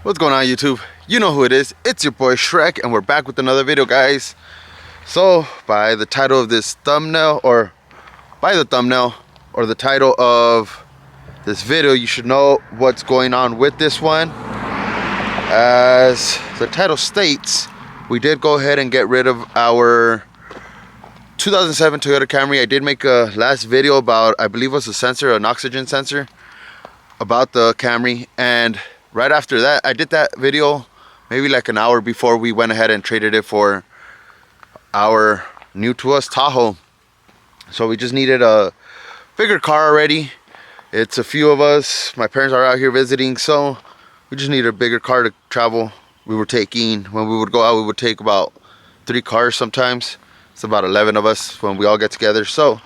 What's going on, YouTube? You know who it is. It's your boy Shrek, and we're back with another video, guys. So by the title of this thumbnail, or the title of this video, you should know what's going on with this one. As the title states, we did go ahead and get rid of our 2007 Toyota Camry. I did make a last video about, I believe it was a sensor, an oxygen sensor, about the Camry, and right after that, I did that video maybe like an hour before we went ahead and traded it for our new to us Tahoe. So we just needed a bigger car already. It's a few of us. My parents are out here visiting, so we just needed a bigger car to travel. We were taking, when we would go out, we would take about 3 cars sometimes. It's about 11 of us when we all get together. So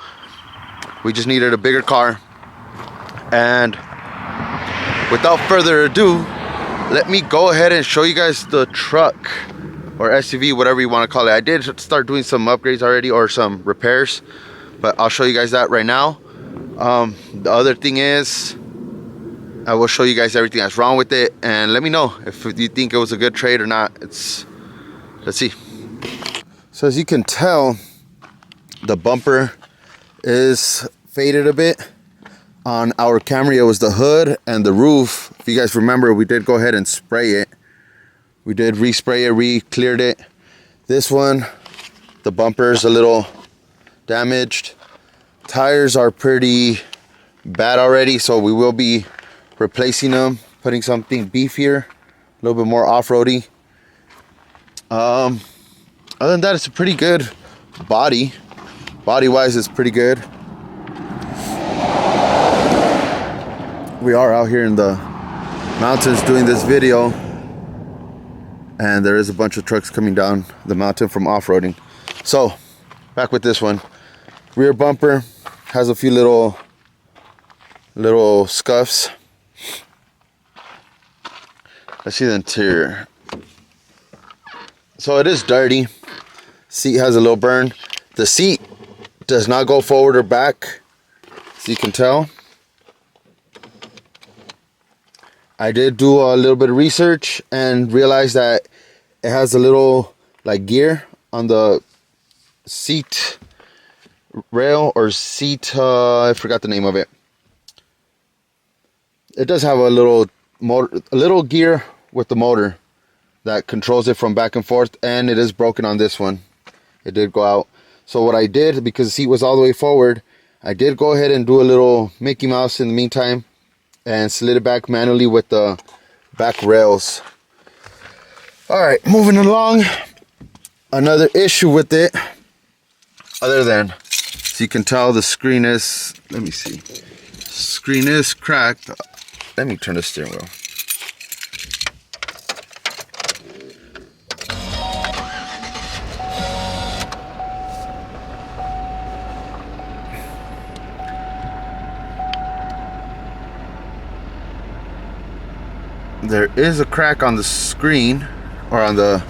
we just needed a bigger car. And without further ado, let me go ahead and show you guys the truck or SUV, whatever you want to call it. I did start doing some upgrades already, or some repairs, but I'll show you guys that right now. The other thing is, I will show you guys everything that's wrong with it, and let me know if you think it was a good trade or not. Let's see. So as you can tell, the bumper is faded a bit. On our Camry, it was the hood and the roof. If you guys remember, we did go ahead and spray it. We did respray it, re-cleared it. This one, the bumper is a little damaged. Tires are pretty bad already, so we will be replacing them, putting something beefier, a little bit more off-roady. Other than that, it's a pretty good body. Body-wise, it's pretty good. We are out here in the mountains doing this video, and there is a bunch of trucks coming down the mountain from off-roading. So back with this one. Rear bumper has a few little scuffs. Let's see the interior. So it is dirty. Seat has a little burn. The seat does not go forward or back, as you can tell. I did do a little bit of research and realized that it has a little like gear on the seat rail or seat, I forgot the name of it. It does have a little motor, a little gear with the motor that controls it from back and forth, and it is broken on this one. It did go out. So what I did, because the seat was all the way forward, I did go ahead and do a little Mickey Mouse in the meantime, and slid it back manually with the back rails. Alright, moving along. Another issue with it, other than, so you can tell the screen is, let me see, screen is cracked. Let me turn the steering wheel. There is a crack on the screen, or on the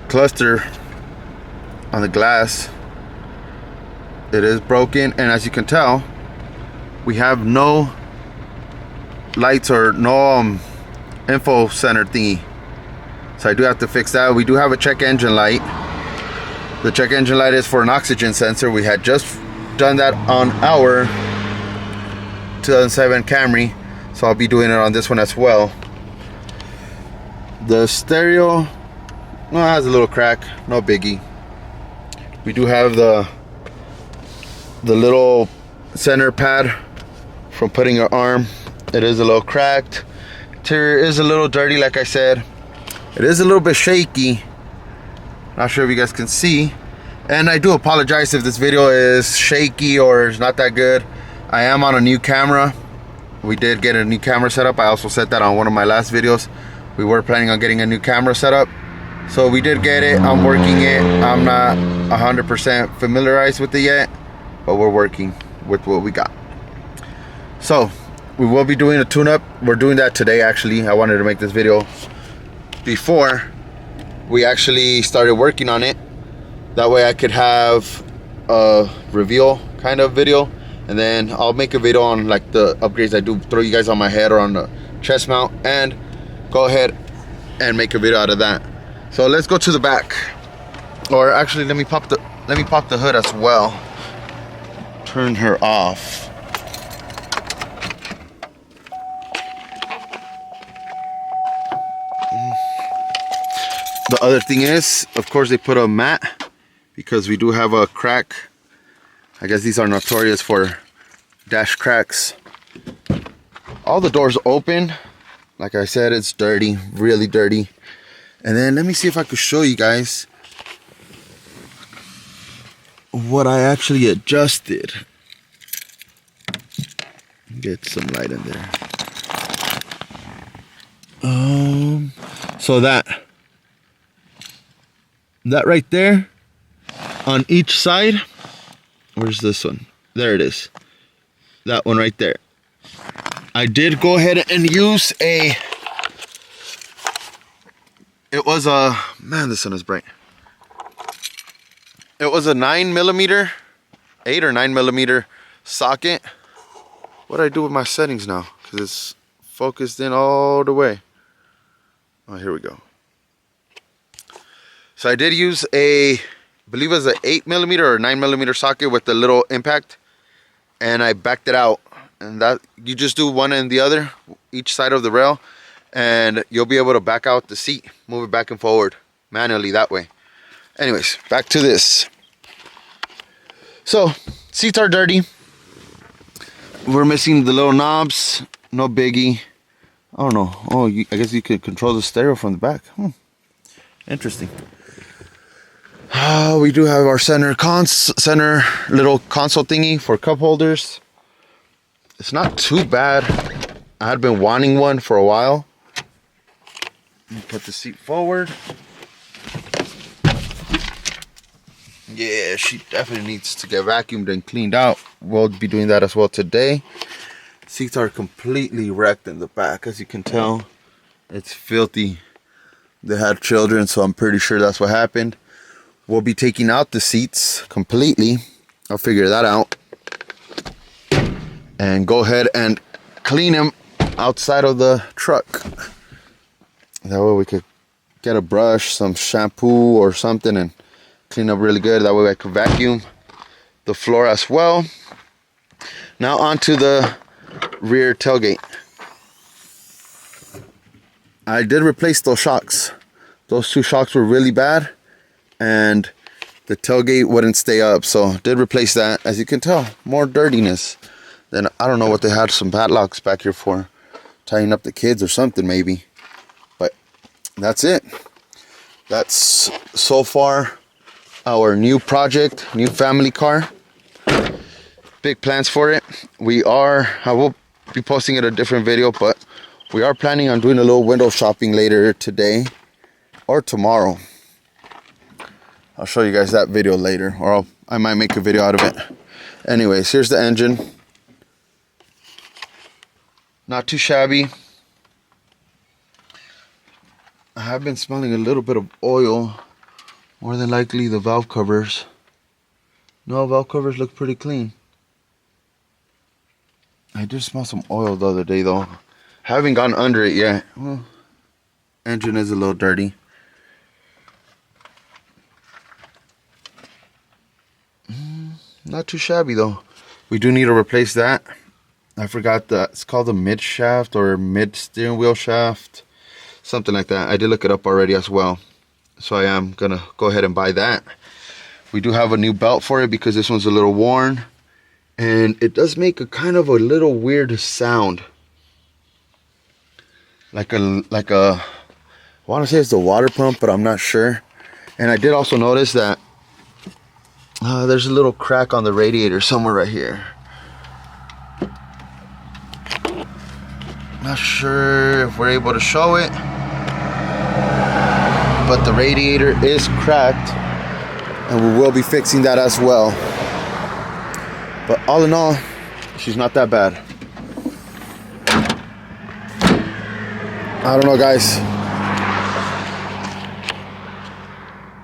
cluster, on the glass. It is broken, and as you can tell, we have no lights or no info center thingy. So I do have to fix that. We do have a check engine light. The check engine light is for an oxygen sensor. We had just done that on our 2007 Camry, so I'll be doing it on this one as well. The stereo, well, has a little crack, no biggie. We do have the little center pad from putting your arm. It is a little cracked. Interior is a little dirty, like I said. It is a little bit shaky. Not sure if you guys can see. And I do apologize if this video is shaky or is not that good. I am on a new camera. We did get a new camera set up. I also said that on one of my last videos. We were planning on getting a new camera set up, so we did get it. I'm working it. I'm not 100% familiarized with it yet, but we're working with what we got. So we will be doing a tune-up. We're doing that today, actually. I wanted to make this video before we actually started working on it. That way I could have a reveal kind of video, and then I'll make a video on like the upgrades I do throw you guys on my head or on the chest mount, and go ahead and make a video out of that. So let's go to the back. Or actually, let me pop the hood as well. Turn her off. The other thing is, of course, they put a mat because we do have a crack. I guess these are notorious for dash cracks. All the doors open. Like I said, it's dirty, really dirty. And then let me see if I could show you guys what I actually adjusted. Get some light in there. So that right there on each side, where's this one? There it is. That one right there. I did go ahead and use it was a, man, the sun is bright. It was a 9mm, 8 or 9mm socket. What do I do with my settings now? Because it's focused in all the way. Oh, here we go. So I did use I believe it was an 8mm or 9mm socket with the little impact. And I backed it out. And that, you just do one and the other, each side of the rail. And you'll be able to back out the seat, move it back and forward manually that way. Anyways, back to this. So, seats are dirty. We're missing the little knobs. No biggie. I don't know. Oh, I guess you could control the stereo from the back. Interesting. We do have our center little console thingy for cup holders. It's not too bad. I had been wanting one for a while. Let me put the seat forward. Yeah, she definitely needs to get vacuumed and cleaned out. We'll be doing that as well today. Seats are completely wrecked in the back, as you can tell. It's filthy. They had children, so I'm pretty sure that's what happened. We'll be taking out the seats completely. I'll figure that out. And go ahead and clean them outside of the truck. That way we could get a brush, some shampoo or something, and clean up really good. That way I could vacuum the floor as well. Now onto the rear tailgate. I did replace those shocks. Those two shocks were really bad and the tailgate wouldn't stay up, so did replace that. As you can tell, more dirtiness. Then I don't know what they had some padlocks back here for, tying up the kids or something maybe. But that's it. That's so far our new project, new family car. Big plans for it. I will be posting it a different video, but we are planning on doing a little window shopping later today or tomorrow. I'll show you guys that video later, or I might make a video out of it. Anyways, here's the engine. Not too shabby. I have been smelling a little bit of oil. More than likely the valve covers. No, valve covers look pretty clean. I did smell some oil the other day though. Haven't gone under it yet. Well, engine is a little dirty. Not too shabby though. We do need to replace that. I forgot that it's called the mid shaft or mid steering wheel shaft. Something like that. I did look it up already as well. So I am gonna go ahead and buy that. We do have a new belt for it because this one's a little worn. And it does make a kind of a little weird sound. Like a I want to say it's the water pump, but I'm not sure. And I did also notice that there's a little crack on the radiator somewhere right here. Not sure if we're able to show it, but the radiator is cracked and we will be fixing that as well. But all in all, she's not that bad. I don't know, guys.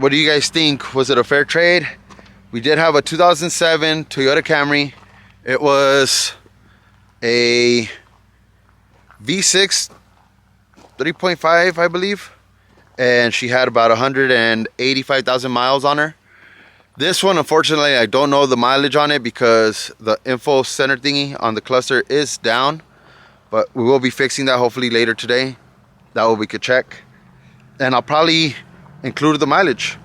What do you guys think? Was it a fair trade? We did have a 2007 Toyota Camry. It was a V6 3.5, I believe. And she had about 185,000 miles on her. This one, unfortunately, I don't know the mileage on it because the info center thingy on the cluster is down. But we will be fixing that hopefully later today. That way we could check. And I'll probably include the mileage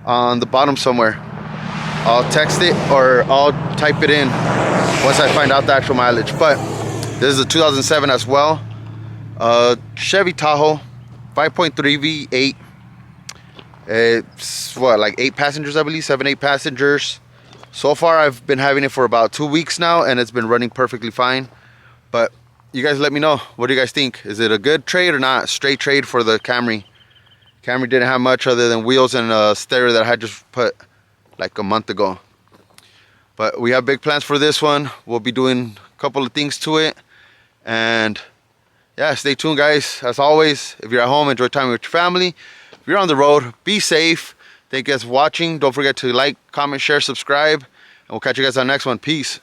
on the bottom somewhere. I'll text it or I'll type it in once I find out the actual mileage. But this is a 2007 as well. Chevy Tahoe, 5.3 V8. It's what, like 8 passengers, I believe, 7-8 passengers. So far I've been having it for about 2 weeks now and it's been running perfectly fine. But you guys let me know, what do you guys think? Is it a good trade or not? Straight trade for the Camry. Camry didn't have much other than wheels and a stereo that I had just put like a month ago. But we have big plans for this one. We'll be doing a couple of things to it. And yeah, stay tuned, guys. As always, if you're at home, enjoy time with your family. If you're on the road, be safe. Thank you guys for watching. Don't forget to like, comment, share, subscribe. And we'll catch you guys on the next one. Peace.